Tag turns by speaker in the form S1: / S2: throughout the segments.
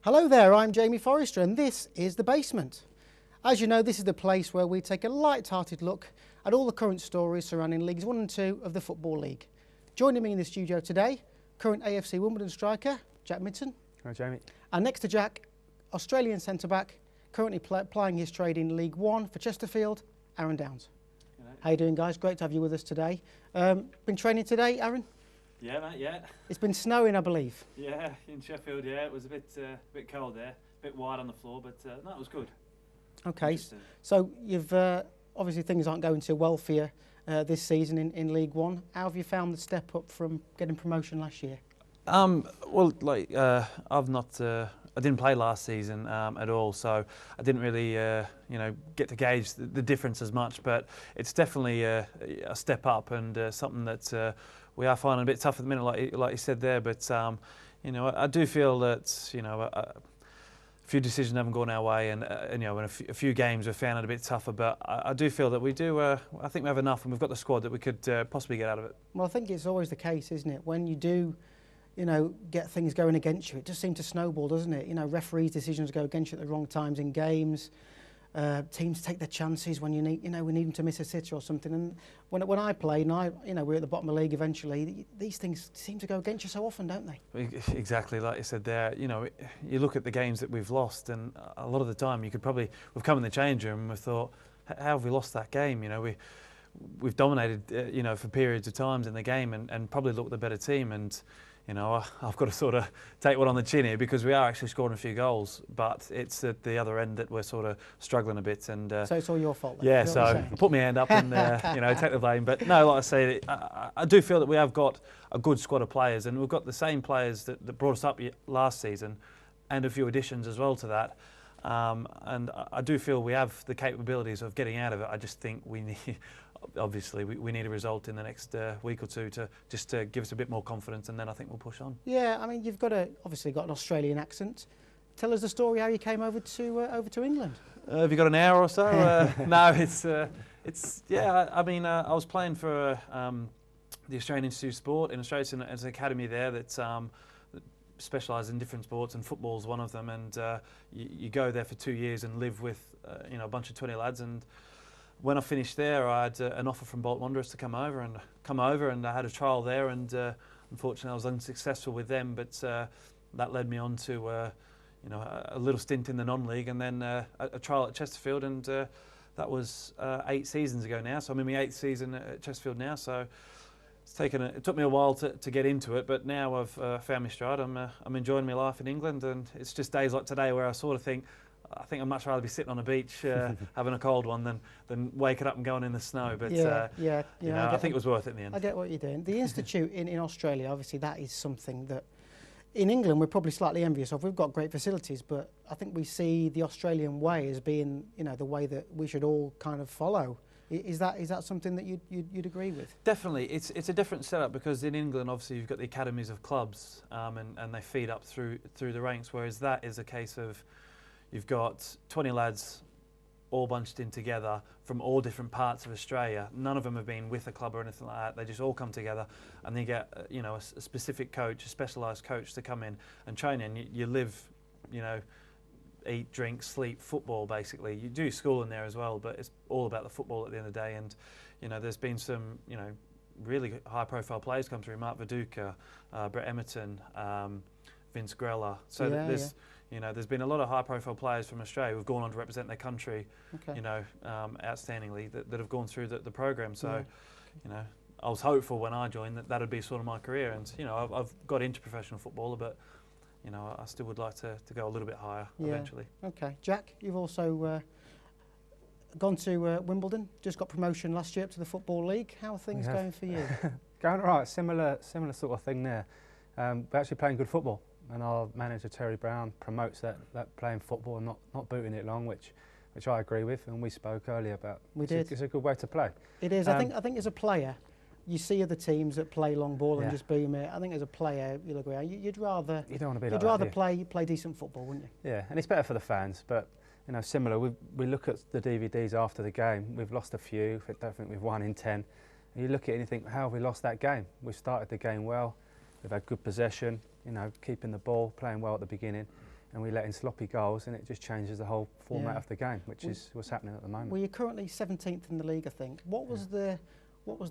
S1: Hello there, I'm Jamie Forrester and this is The Basement. As you know, this is the place where we take a light-hearted look at all the current stories surrounding Leagues 1 and 2 of the Football League. Joining me in the studio today, current AFC Wimbledon striker, Jack Midson.
S2: Hi Jamie.
S1: And next to Jack, Australian centre-back, currently plying his trade in League 1 for Chesterfield, Aaron Downs.
S3: Hello.
S1: How you doing, guys? Great to have you with us today. Been training today, Aaron?
S3: Yeah, mate, yeah.
S1: It's been snowing, I believe.
S3: Yeah, in Sheffield, yeah. It was a bit cold there, a bit wide on the floor, but no, it was good.
S1: Okay, so you've obviously things aren't going too well for you this season in League 1. How have you found the step up from getting promotion last year?
S3: Well, like I've not, I didn't play last season at all, so I didn't really, get to gauge the difference as much. But it's definitely a step up and something that we are finding a bit tough at the minute, like you said there. But I do feel that a few decisions haven't gone our way, and in a few games we've found it a bit tougher. But I do feel that we do. I think we have enough, and we've got the squad that we could possibly get out of it.
S1: Well, I think it's always the case, isn't it? When you do, get things going against you, it just seems to snowball, doesn't it? Referees' decisions go against you at the wrong times in games. Teams take their chances when we need them to miss a sitter or something. And when I played, and we're at the bottom of the league eventually, these things seem to go against you so often, don't they?
S3: Exactly, like you said there. You look at the games that we've lost, and a lot of the time we've come in the change room and we've thought, how have we lost that game? We've dominated, for periods of times in the game, and probably looked the better team. And I've got to sort of take one on the chin here because we are actually scoring a few goals, but it's at the other end that we're sort of struggling a bit. And
S1: so it's all your fault then?
S3: Yeah, so put my hand up and take the blame. But no, like I say, I do feel that we have got a good squad of players, and we've got the same players that brought us up last season, and a few additions as well to that. And I do feel we have the capabilities of getting out of it. I just think we need. Obviously, we need a result in the next week or two to give us a bit more confidence, and then I think we'll push on.
S1: Yeah, I mean, you've obviously got an Australian accent. Tell us the story how you came over to England.
S3: Have you got an hour or so? No, it's yeah. I mean, I was playing for the Australian Institute of Sport in Australia. It's an academy there that specialises in different sports, and football's one of them. And you go there for 2 years and live with a bunch of 20 lads. And when I finished there, I had an offer from Bolton Wanderers to come over, and I had a trial there, and unfortunately I was unsuccessful with them. But that led me on to a little stint in the non-league, and then a trial at Chesterfield, and that was 8 seasons ago now. So I'm in my 8th season at Chesterfield now. So it took me a while to get into it, but now I've found my stride. I'm enjoying my life in England, and it's just days like today where I sort of think, I think I'd much rather be sitting on a beach having a cold one than waking up and going in the snow. But I think it was worth it in the end.
S1: I get what you're doing. The Institute in Australia, obviously, that is something that in England we're probably slightly envious of. We've got great facilities, but I think we see the Australian way as being, the way that we should all kind of follow. Is that something that you'd agree with?
S3: Definitely. It's a different setup because in England, obviously, you've got the academies of clubs, and they feed up through the ranks, whereas that is a case of you've got 20 lads all bunched in together from all different parts of Australia. None of them have been with a club or anything like that. They just all come together, and they get a specific coach, a specialised coach to come in and train in. You live, eat, drink, sleep, football basically. You do school in there as well, but it's all about the football at the end of the day. And there's been some really high-profile players come through: Mark Viduka, Brett Emerton, Vince Grella. So there's been a lot of high-profile players from Australia who've gone on to represent their country, outstandingly, that have gone through the program. So, I was hopeful when I joined that would be sort of my career. And I've got into professional footballer, but I still would like to go a little bit higher eventually. Okay,
S1: Jack, you've also gone to Wimbledon. Just got promotion last year up to the Football League. How are things going for you?
S2: Going all right. Similar sort of thing there. We're actually playing good football. And our manager Terry Brown promotes that playing football and not booting it long, which I agree with, and we spoke earlier about. It's a good way to play.
S1: It is. I think as a player, you see other teams that play long ball and just boom it. I think as a player, you'll agree. You'd rather.
S2: You don't want to be like
S1: that. You'd rather play decent football, wouldn't you?
S2: Yeah, and it's better for the fans. But similar. We look at the DVDs after the game. We've lost a few. I don't think we've won in 10. And you look at it and you think, how have we lost that game? We've started the game well. We've had good possession. Keeping the ball, playing well at the beginning. and we let in sloppy goals, and it just changes the whole format
S1: Yeah.
S2: of the game, which is what's happening at the moment.
S1: Well, you're currently 17th in the league, I think. What was the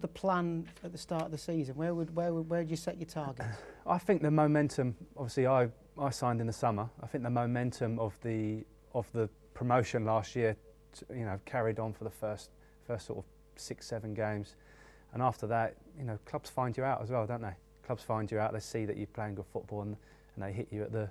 S1: plan at the start of the season? Where'd you set your targets?
S2: I think the momentum. Obviously, I signed in the summer. I think the momentum of the promotion last year, carried on for the first sort of 6-7 games, and after that, clubs find you out as well, don't they? Clubs find you out. They see that you're playing good football, and they hit you at the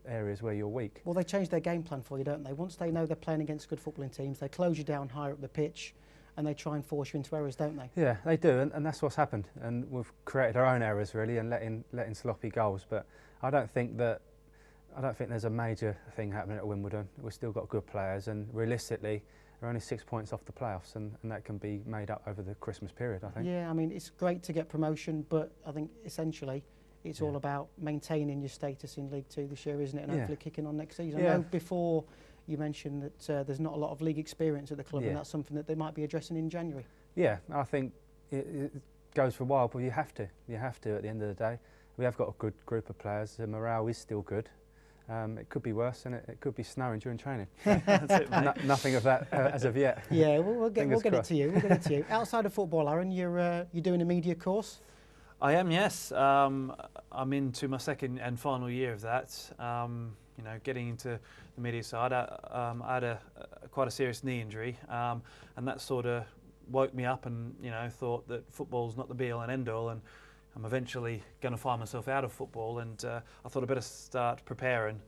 S2: areas where you're weak.
S1: Well, they change their game plan for you, don't they? Once they know they're playing against good footballing teams, they close you down higher up the pitch, and they try and force you into errors, don't they?
S2: Yeah, they do, and that's what's happened. And we've created our own errors really, and letting sloppy goals. But I don't think there's a major thing happening at Wimbledon. We've still got good players, and realistically, we're only 6 points off the playoffs, and that can be made up over the Christmas period, I think.
S1: Yeah, I mean, it's great to get promotion, but I think essentially it's all about maintaining your status in League Two this year, isn't it? And hopefully kicking on next season. I know before you mentioned that there's not a lot of league experience at the club, and that's something that they might be addressing in January. Yeah,
S2: I think it goes for a while, but you have to at the end of the day. We have got a good group of players. The morale is still good. It could be worse, and it could be snowing during training.
S3: That's it, mate.
S2: Nothing of that as of yet.
S1: Yeah, we'll get it to you. We'll get it to you. Outside of football, Aaron, you're doing a media course.
S3: I am, yes. I'm into my second and final year of that. Getting into the media side. I had quite a serious knee injury, and that sort of woke me up, and thought that football's not the be-all and end-all, and I'm eventually going to find myself out of football, and I thought I'd better start preparing.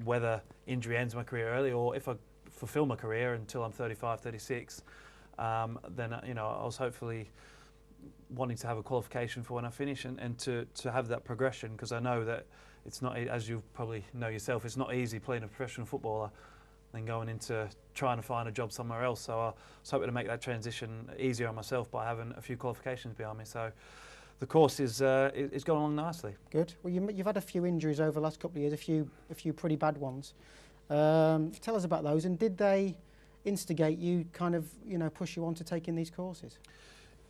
S3: Whether injury ends my career early, or if I fulfil my career until I'm 35, 36, then I was hopefully wanting to have a qualification for when I finish, and to have that progression, because I know that it's not, as you probably know yourself, it's not easy playing a professional footballer then going into trying to find a job somewhere else. So I was hoping to make that transition easier on myself by having a few qualifications behind me. So the course is going along nicely. Good.
S1: Well, you've had a few injuries over the last couple of years, a few pretty bad ones. Tell us about those, and did they instigate you, kind of, push you on to taking these courses?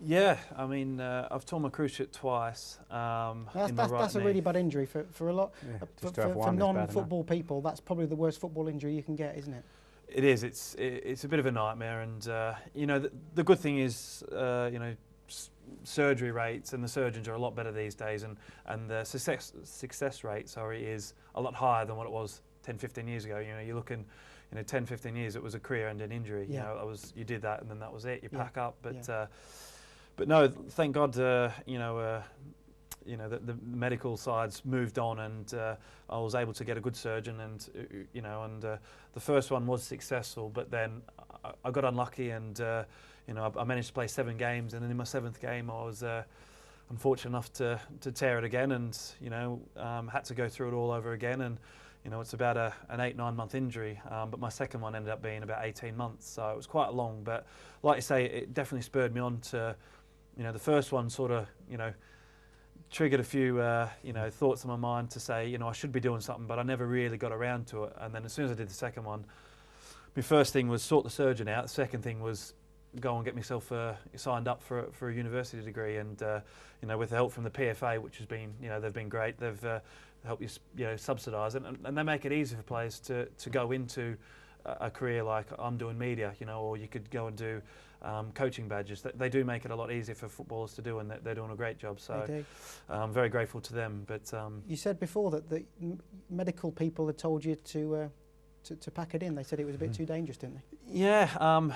S3: Yeah, I mean, I've torn my cruciate twice.
S1: That's a really bad injury for a lot. For non-football people, that's probably the worst football injury you can get, isn't it?
S3: It is. It's a bit of a nightmare, and the good thing is, surgery rates and the surgeons are a lot better these days, and the success rate, is a lot higher than what it was 10, 15 years ago. You're looking, 10, 15 years, it was a career-ending injury.
S1: Yeah.
S3: You did that, and then that was it. You pack up, but no, thank God, the medical side's moved on, and I was able to get a good surgeon, and the first one was successful, but then I got unlucky, and I managed to play 7 games, and then in my 7th game I was unfortunate enough to tear it again, and had to go through it all over again, and it's about an 8-9 month injury, but my second one ended up being about 18 months, so it was quite long. But like you say, it definitely spurred me on to, the first one sort of, triggered a few, thoughts in my mind to say, I should be doing something, but I never really got around to it. And then as soon as I did the second one, my first thing was sort the surgeon out. The second thing was go and get myself signed up for a university degree, and with the help from the PFA, which has been, they've been great. They've helped you, subsidise it, and they make it easy for players to go into a career like I'm doing media, or you could go and do coaching badges. They do make it a lot easier for footballers to do, and they're doing a great job. So I'm very grateful to them. But you
S1: said before that the medical people had told you to pack it in. They said it was a bit too dangerous, didn't they?
S3: Yeah.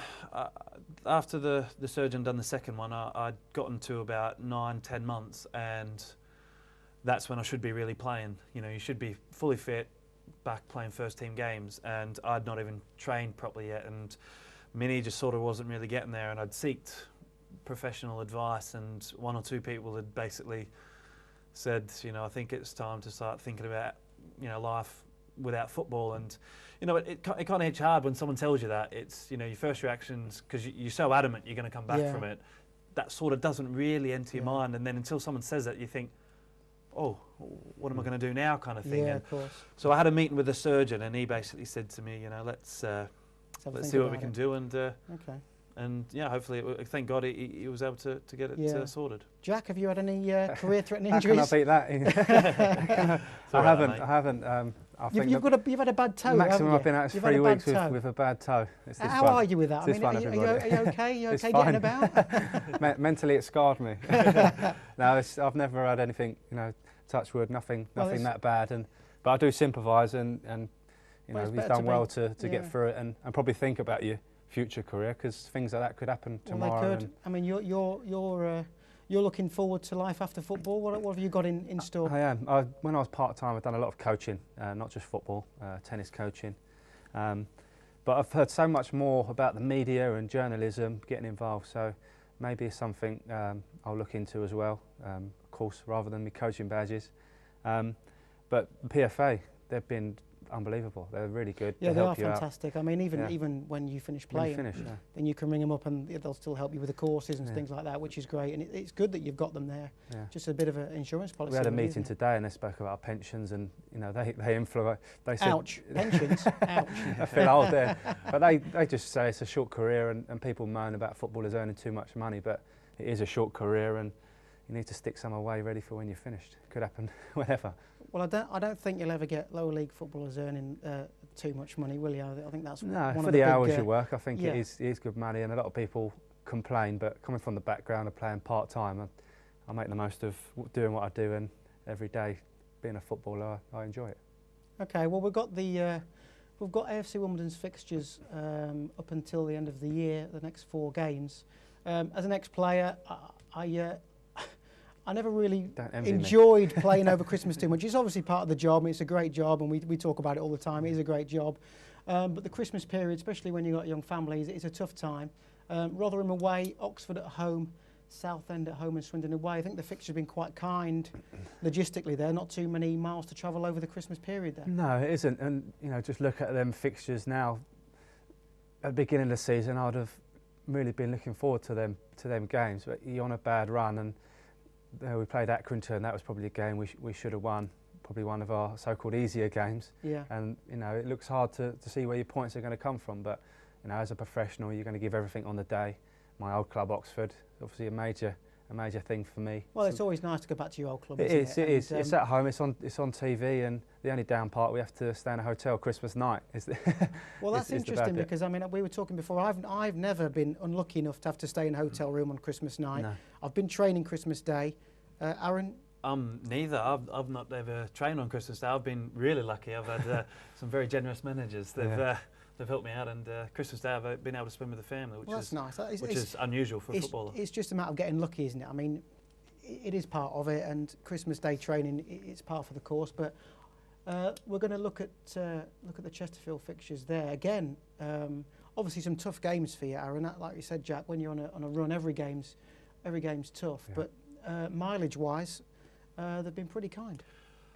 S3: After the surgeon done the second one, I'd gotten to about 9-10 months, and that's when I should be really playing. You should be fully fit, back playing first team games, and I'd not even trained properly yet, and Minnie just sort of wasn't really getting there, and I'd seeked professional advice, and 1 or 2 people had basically said, I think it's time to start thinking about, life without football. And it kind of hits hard when someone tells you that. It's, your first reactions, because you're so adamant you're going to come back from it, that sort of doesn't really enter your mind, and then until someone says that, you think, oh, what am I going to do now, kind of thing.
S1: Yeah, of course.
S3: So I had a meeting with the surgeon, and he basically said to me, let's see what we can do, and And yeah, hopefully, thank God he was able to get it sorted.
S1: Jack, have you had any career-threatening
S2: How
S1: injuries?
S2: can I beat that? I haven't.
S1: You've had a bad toe.
S2: Maximum I've been out is 3 weeks with a bad toe.
S1: How are you with that?
S2: Are
S1: you okay? You okay getting about?
S2: Mentally, it scarred me. No, I've never had anything. Touch wood, nothing that bad. But I do sympathise, and he's done well to get through it, and probably think about your future career, because things like that could happen tomorrow.
S1: Well, they could. I mean, you're looking forward to life after football. What have you got in store?
S2: I am. When I was part-time, I've done a lot of coaching, not just football, tennis coaching. But I've heard so much more about the media and journalism getting involved, so maybe it's something I'll look into as well, of course, rather than my coaching badges. But PFA, they've been unbelievable. They're really good.
S1: Yeah,
S2: they
S1: are fantastic. I mean, even when you finish playing, then you can ring them up and they'll still help you with the courses and things like that, which is great. And it's good that you've got them there. Yeah. Just a bit of an insurance policy.
S2: We had a meeting today and they spoke about our pensions, and they influence. They said,
S1: ouch, pensions. Ouch.
S2: I feel old there, but they just say it's a short career, and people moan about footballers earning too much money, but it is a short career, and you need to stick some away ready for when you're finished. Could happen whenever.
S1: Well, I don't think you'll ever get lower league footballers earning too much money, will you? I think that's
S2: no,
S1: one
S2: for
S1: of
S2: the
S1: big,
S2: hours you work. I think it is good money, and a lot of people complain. But coming from the background of playing part time, I make the most of doing what I do, and every day being a footballer, I enjoy it.
S1: Okay, well we've got AFC Wimbledon's fixtures up until the end of the year, the next 4 games. As an ex-player, I never really enjoyed playing over Christmas too much. It's obviously part of the job, and it's a great job, and we talk about it all the time. It is a great job. But the Christmas period, especially when you've got young families, it's a tough time. Rotherham away, Oxford at home, Southend at home and Swindon away. I think the fixture's been quite kind logistically there. Not too many miles to travel over the Christmas period there.
S2: No, it isn't. And, just look at them fixtures now. At the beginning of the season, I'd have really been looking forward to them games. But you're on a bad run, and we played Accrington. That was probably a game we should have won, probably one of our so-called easier games. Yeah. And it looks hard to see where your points are going to come from. But as a professional, you're going to give everything on the day. My old club, Oxford, obviously a major thing for me.
S1: Well, it's always nice to go back to your old club.
S2: It is. It's at home. It's on TV, and the only down part, we have to stay in a hotel Christmas night.
S1: Well, that's interesting because we were talking before. I've never been unlucky enough to have to stay in a hotel room on Christmas night. No. I've been training Christmas Day. Aaron?
S3: Neither. I've not ever trained on Christmas Day. I've been really lucky. I've had some very generous managers. They've helped me out, and Christmas Day I've been able to spend with the family, which is nice. Which is unusual for a footballer.
S1: It's just a matter of getting lucky, isn't it? I mean, it is part of it, and Christmas Day training it's part of the course. But we're going to look at the Chesterfield fixtures there again. Obviously, some tough games for you, Aaron. Like you said, Jack, when you're on a run, every game's tough. Yeah. But mileage-wise, they've been pretty kind.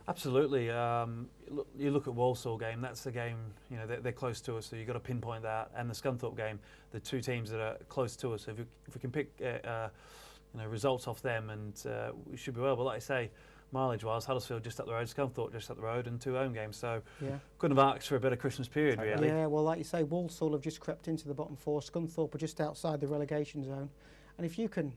S3: Absolutely. You look at Walsall game. That's the game. They're close to us, so you've got to pinpoint that. And the Scunthorpe game, the 2 teams that are close to us. So if we can pick results off them, and we should be well. But like I say, mileage-wise, Huddersfield just up the road, Scunthorpe just up the road, and 2 home games. So couldn't have asked for a better Christmas period, really.
S1: Yeah. Well, like you say, Walsall have just crept into the bottom 4. Scunthorpe are just outside the relegation zone. And if you can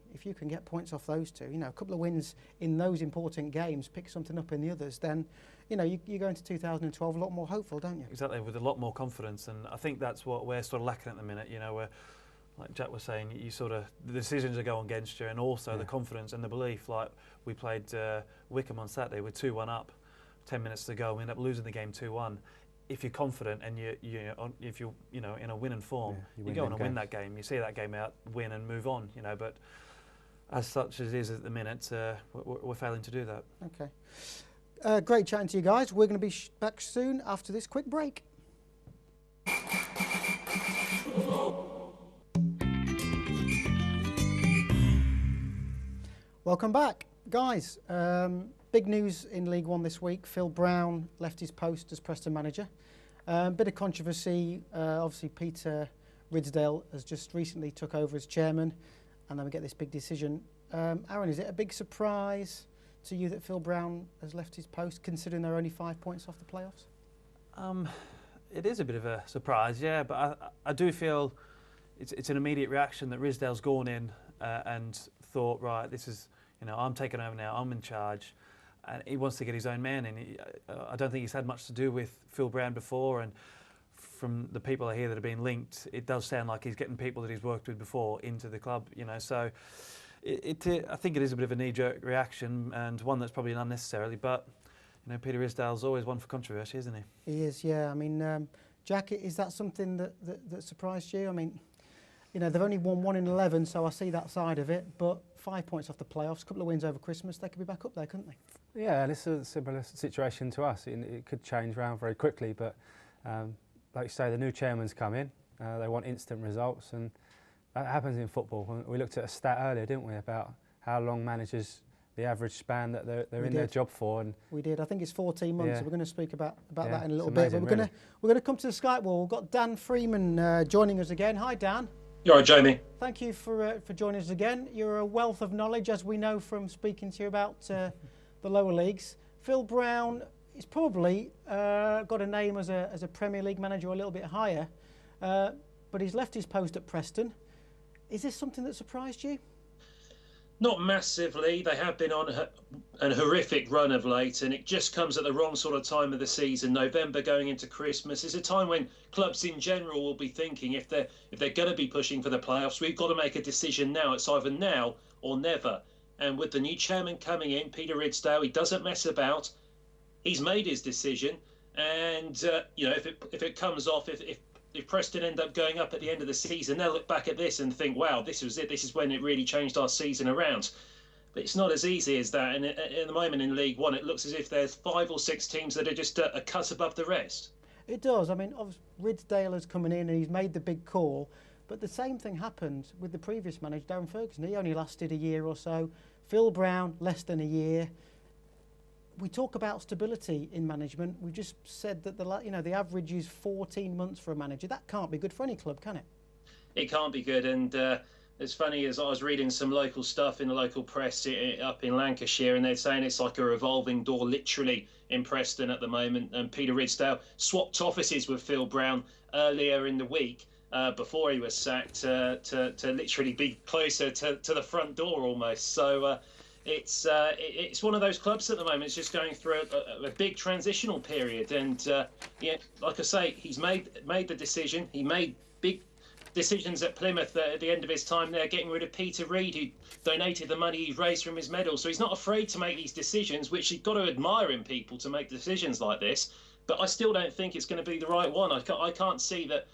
S1: get points off those 2, a couple of wins in those important games, pick something up in the others, then you go into 2012 a lot more hopeful, don't you?
S3: Exactly, with a lot more confidence, and I think that's what we're sort of lacking at the minute. Where, like Jack was saying, the decisions are going against you, and also the confidence and the belief. Like we played Wickham on Saturday with 2-1 up, 10 minutes to go. We ended up losing the game 2-1. If you're confident and if you're in a winning form, you go on and win that game. You see that game out, win and move on. But as such as it is at the minute, we're failing to do that.
S1: Okay, great chatting to you guys. We're going to be back soon after this quick break. Welcome back, guys. Big news in League One this week. Phil Brown left his post as Preston manager. Bit of controversy. Obviously, Peter Ridsdale has just recently took over as chairman, and then we get this big decision. Aaron, is it a big surprise to you that Phil Brown has left his post, considering they're only 5 points off the playoffs?
S3: It is a bit of a surprise, yeah, but I do feel it's an immediate reaction that Ridsdale's gone in and thought, right, this is, I'm taking over now, I'm in charge, and he wants to get his own man in. I don't think he's had much to do with Phil Brown before, and from the people I hear that have been linked, it does sound like he's getting people that he's worked with before into the club, so I think it is a bit of a knee-jerk reaction, and one that's probably unnecessarily, but Peter Ridsdale's always one for controversy, isn't he?
S1: He is, yeah. I mean, Jack, is that something that surprised you? I mean, they've only won 1 in 11, so I see that side of it. But 5 points off the playoffs, a couple of wins over Christmas, they could be back up there, couldn't they?
S2: Yeah, and it's a similar situation to us. It could change around very quickly, but like you say, the new chairman's come in. They want instant results, and that happens in football. We looked at a stat earlier, didn't we, about how long managers, the average span that they're in their job for. And
S1: we did. I think it's 14 months.
S2: Yeah.
S1: So we're going to speak about that in a little
S2: amazing,
S1: bit. But we're going to come to the Skype wall. We've got Dan Freeman joining us again. Hi, Dan.
S4: You all right, Jamie?
S1: Thank you for joining us again. You're a wealth of knowledge, as we know from speaking to you about the lower leagues. Phil Brown is probably got a name as a Premier League manager a little bit higher, but he's left his post at Preston. Is this something that surprised you?
S4: Not massively. They have been on a horrific run of late, and it just comes at the wrong sort of time of the season. November going into Christmas is a time when clubs in general will be thinking, if they're going to be pushing for the playoffs, we've got to make a decision now. It's either now or never. And with the new chairman coming in, Peter Ridsdale, he doesn't mess about. He's made his decision, and if it comes off, if Preston end up going up at the end of the season, they'll look back at this and think, wow, this was it. This is when it really changed our season around. But it's not as easy as that. And at the moment in League One, it looks as if there's 5 or 6 teams that are just a cut above the rest.
S1: It does. I mean, obviously, Ridsdale has come in and he's made the big call. But the same thing happened with the previous manager, Darren Ferguson. He only lasted a year or so. Phil Brown, less than a year. We talk about stability in management. We just said that the average is 14 months for a manager. That can't be good for any club, can it?
S4: It can't be good. And it's funny, as I was reading some local stuff in the local press up in Lancashire, and they're saying it's like a revolving door, literally, in Preston at the moment. And Peter Ridsdale swapped offices with Phil Brown earlier in the week before he was sacked to literally be closer to the front door almost. So it's one of those clubs at the moment. It's just going through a big transitional period, and like I say, he's made the decision. He made big decisions at Plymouth at the end of his time there, getting rid of Peter Reid, who donated the money he raised from his medal. So he's not afraid to make these decisions, which you've got to admire in people to make decisions like this. But I still don't think it's going to be the right one. I can't see that.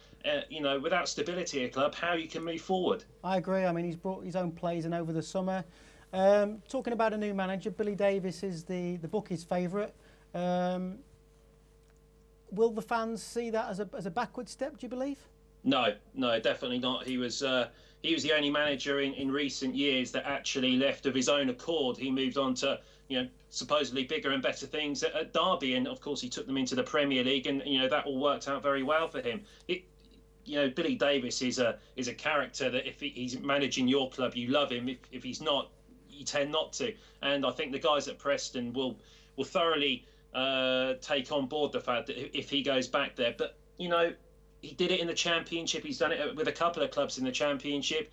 S4: Without stability at a club, how you can move forward. I
S1: agree. I mean, he's brought his own players in over the summer. Talking about a new manager, Billy Davies is the bookies' favourite. Will the fans see that as a backward step, do you believe?
S4: No, definitely not. He was the only manager in recent years that actually left of his own accord. He moved on to supposedly bigger and better things at Derby, and of course he took them into the Premier League, and that all worked out very well for him. Billy Davies is a character that if he's managing your club, you love him. If he's not, you tend not to. And I think the guys at Preston will thoroughly take on board the fact that if he goes back there. But he did it in the Championship. He's done it with a couple of clubs in the Championship.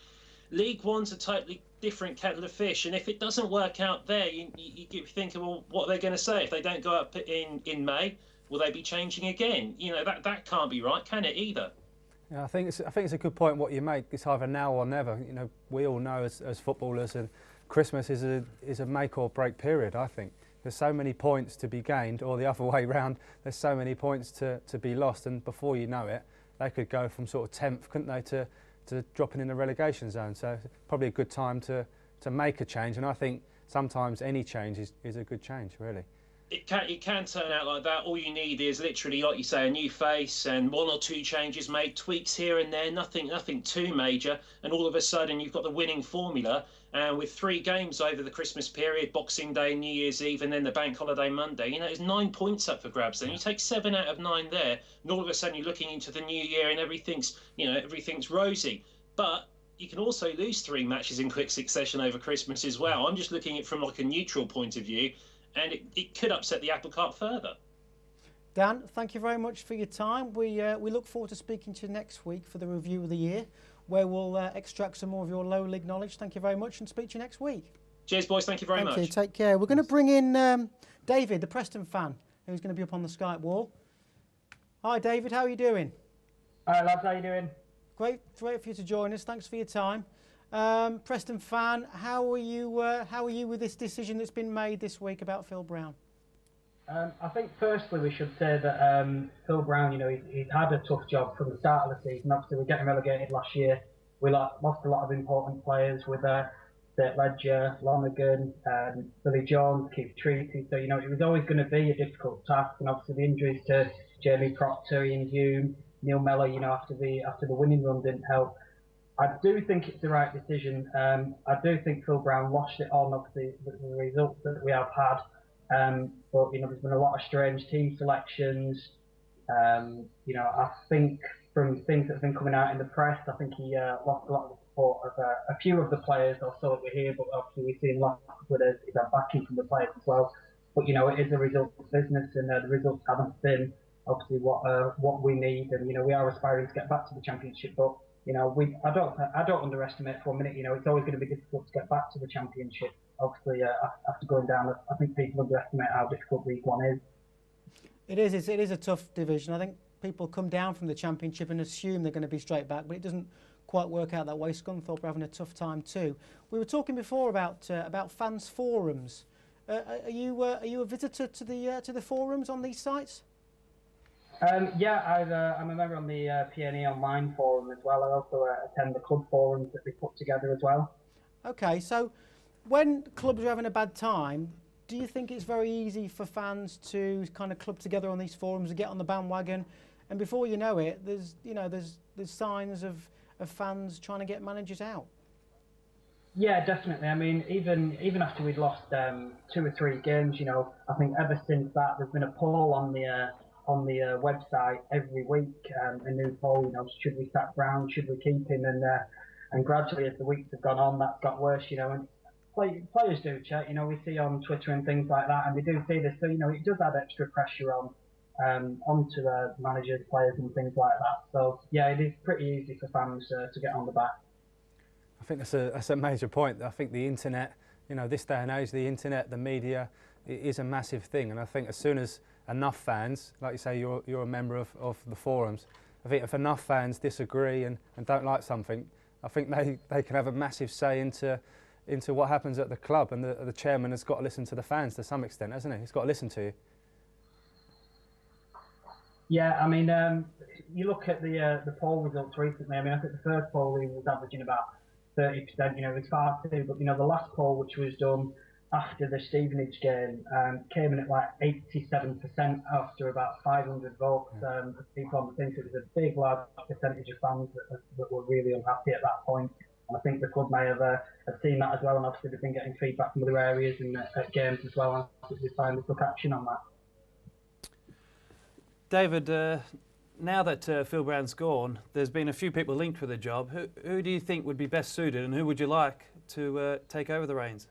S4: League One's a totally different kettle of fish, and if it doesn't work out there, you think, well, what are they going to say if they don't go up in May? Will they be changing again? That can't be right, can it either?
S2: Yeah, I think it's a good point what you make. It's either now or never. We all know as footballers, and Christmas is a make or break period. I think there's so many points to be gained, or the other way round. There's so many points to be lost, and before you know it, they could go from sort of 10th, couldn't they, to dropping in the relegation zone. So probably a good time to make a change. And I think sometimes any change is a good change, really. It
S4: can turn out like that. All you need is literally, like you say, a new face and 1 or 2 changes made, tweaks here and there, nothing too major, and all of a sudden you've got the winning formula. And with 3 games over the Christmas period, Boxing Day, New Year's Eve, and then the Bank Holiday Monday, there's 9 points up for grabs. Then you take 7 out of 9 there, and all of a sudden you're looking into the new year and everything's rosy. But you can also lose 3 matches in quick succession over Christmas as well. I'm just looking at it from like a neutral point of view, and it could upset the apple cart further.
S1: Dan, thank you very much for your time. We look forward to speaking to you next week for the review of the year. where we'll extract some more of your low league knowledge. Thank you very much, and speak to you next week.
S4: Cheers, boys. Thank you very much.
S1: Thank you. Take care. We're going to bring in David, the Preston fan, who's going to be up on the Skype wall. Hi, David. How are you doing?
S5: Hi, lads. How you doing?
S1: Great for you to join us. Thanks for your time. Preston fan, how are you with this decision that's been made this week about Phil Brown?
S5: I think firstly we should say that Phil Brown, he's had a tough job from the start of the season. Obviously, we're getting relegated last year. We lost a lot of important players with State Ledger, Lonergan, Billy Jones, Keith Treaty. So, it was always going to be a difficult task. And obviously the injuries to Jamie Proctor, Ian Hume, Neil Mellor, after the winning run didn't help. I do think it's the right decision. I do think Phil Brown lost it on, obviously, the results that we have had. But, there's been a lot of strange team selections. I think from things that have been coming out in the press, I think he lost a lot of the support of a few of the players, or so that we hear, but obviously we've seen lots of others backing from the players as well. But, it is a results business, and the results haven't been obviously what we need. And, we are aspiring to get back to the Championship, but I don't underestimate for a minute. It's always going to be difficult to get back to the Championship. Obviously, after going down, I think people underestimate how difficult League One is. It
S1: is a tough division. I think people come down from the Championship and assume they're going to be straight back, but it doesn't quite work out that way. Scunthorpe are having a tough time too. We were talking before about fans forums. Are you a visitor to the forums on these sites?
S5: Yeah, I'm a member on the PNE Online forum as well. I also attend the club forums that they put together as well.
S1: Okay, so when clubs are having a bad time, do you think it's very easy for fans to kind of club together on these forums and get on the bandwagon? And before you know it, there's signs of fans trying to get managers out.
S5: Yeah, definitely. I mean, even after we'd lost 2 or 3 games, I think ever since that, there's been a poll on the website every week, a new poll. Should we sack Brown? Should we keep him? And gradually, as the weeks have gone on, that's got worse. And players do check. We see on Twitter and things like that, and they do see this. So it does add extra pressure onto managers, players, and things like that. So yeah, it is pretty easy for fans to get on the back.
S2: I think that's a major point. I think the internet, this day and age, the internet, the media, it is a massive thing. And I think as soon as enough fans, like you say, you're a member of the forums, I think if enough fans disagree and don't like something, I think they can have a massive say into what happens at the club. And the chairman has got to listen to the fans to some extent, hasn't he? He's got to listen to you.
S5: Yeah, I mean, you look at the poll results recently. I mean, I think the first poll was averaging about 30%, it was far too, but the last poll, which was done after the Stevenage game, came in at like 87% after about 500 votes of people on the thing. So it was a big, large percentage of fans that were really unhappy at that point. And I think the club may have seen that as well, and obviously they've been getting feedback from other areas and at games as well, and I think they finally took action on that.
S3: David, now that Phil Brown's gone, there's been a few people linked with the job. Who do you think would be best suited, and who would you like to take over the reins?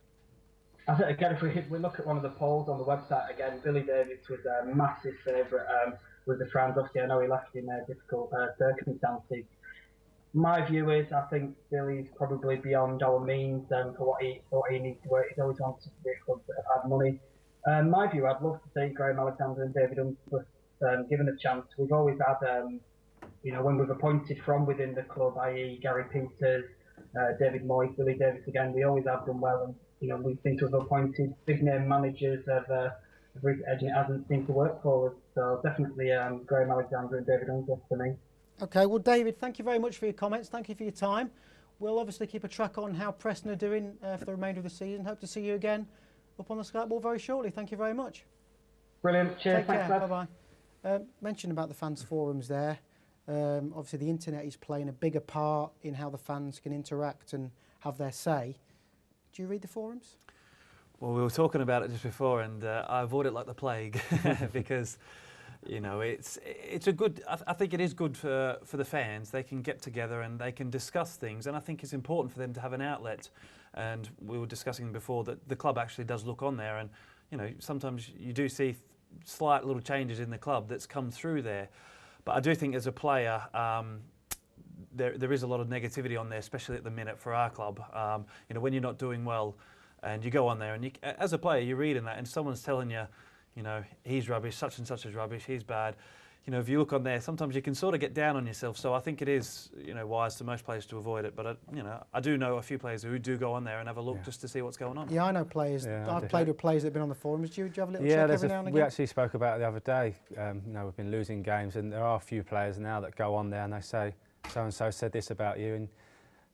S5: I think, again, if we look at one of the polls on the website again, Billy Davies was a massive favourite with the fans. Obviously, I know he left in difficult circumstances. My view is, I think Billy's probably beyond our means for what he needs to work. He's always wanted to be a club that have had money. My view, I'd love to see Graham Alexander and David Unsworth given a chance. We've always had, when we've appointed from within the club, i.e. Gary Peters, David Moyes, Billy Davies again, we always have done well. And, we seem to have appointed big name managers of recent edge, and it hasn't seemed to work for us. So definitely Graham Alexander and David Unsworth for me. Okay,
S1: well, David, thank you very much for your comments. Thank you for your time. We'll obviously keep a track on how Preston are doing for the remainder of the season. Hope to see you again up on the Skype wall very shortly. Thank you very much.
S5: Brilliant. Cheers.
S1: Take care. Bye-bye. Mentioned about the fans forums there. Obviously, the internet is playing a bigger part in how the fans can interact and have their say. Do you read the forums?
S3: Well, we were talking about it just before, and I avoid it like the plague because, it's a good. I think it is good for the fans. They can get together and they can discuss things, and I think it's important for them to have an outlet. And we were discussing before that the club actually does look on there, and sometimes you do see slight little changes in the club that's come through there. But I do think as a player, there is a lot of negativity on there, especially at the minute for our club. You know, when you're not doing well, and you go on there, and you, as a player, you're reading that, and someone's telling you, you know, he's rubbish, such and such is rubbish, he's bad. You know, if you look on there, sometimes you can sort of get down on yourself. So I think it is, you know, wise to most players to avoid it. But you know, I do know a few players who do go on there and have a look just to see what's going on.
S1: Yeah, I know players. I've played with players that've been on the forums. Do you have a little check every now and again?
S2: We actually spoke about it the other day. You know, we've been losing games, and there are a few players now that go on there and they say, so and so said this about you, and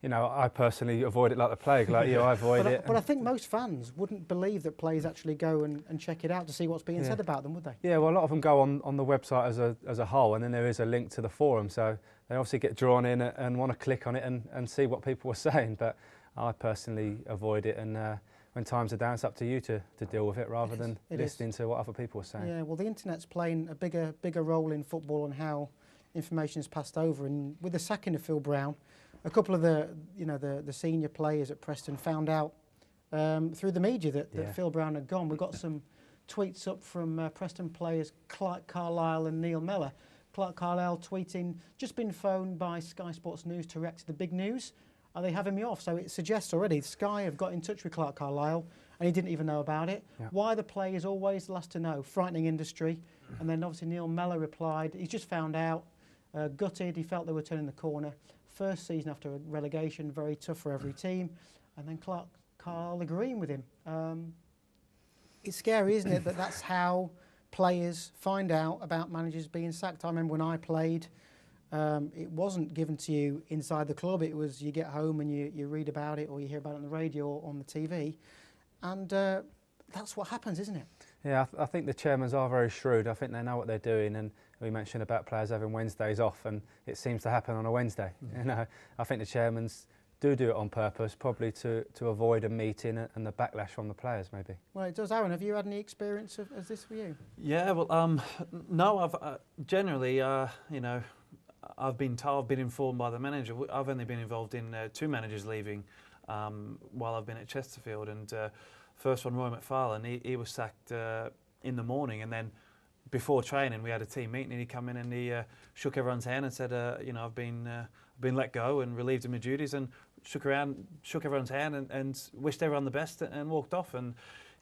S2: you know, I personally avoid it like the plague. Like you, I avoid it.
S1: But I think most fans wouldn't believe that players actually go and check it out to see what's being said about them, would they?
S2: Yeah, well, a lot of them go on the website as a whole, and then there is a link to the forum. So they obviously get drawn in and want to click on it and see what people are saying. But I personally avoid it, and when times are down, it's up to you to deal with it rather than listening to what other people are saying.
S1: Yeah, well, the internet's playing a bigger role in football and how information is passed over. And with the sacking of Phil Brown, a couple of the senior players at Preston found out through the media that Phil Brown had gone. We've got some tweets up from Preston players Clark Carlisle and Neil Mellor. Clark Carlisle tweeting, just been phoned by Sky Sports News to react to the big news. Are they having me off? So it suggests already Sky have got in touch with Clark Carlisle and he didn't even know about it. Yeah. Why the play is always the last to know. Frightening industry. And then obviously Neil Mellor replied, he's just found out, gutted, he felt they were turning the corner. First season after relegation, very tough for every team. And then Clark Carl agreeing with him. It's scary, isn't it, that that's how players find out about managers being sacked. I remember when I played, it wasn't given to you inside the club. It was you get home and you read about it or you hear about it on the radio or on the TV. And that's what happens, isn't it?
S2: Yeah, I think the chairmans are very shrewd. I think they know what they're doing, and we mentioned about players having Wednesdays off, and it seems to happen on a Wednesday. You know, I think the chairmans do it on purpose, probably to avoid a meeting and the backlash from the players, maybe.
S1: Well, it does. Aaron, have you had any experience of this for you?
S3: Yeah, well, no, I've generally, you know, I've been informed by the manager. I've only been involved in 2 managers leaving while I've been at Chesterfield, and first one, Roy McFarlane, he was sacked in the morning, and then before training we had a team meeting, and he come in and he shook everyone's hand and said, you know, I've been let go and relieved of my duties, and shook everyone's hand and wished everyone the best and walked off. And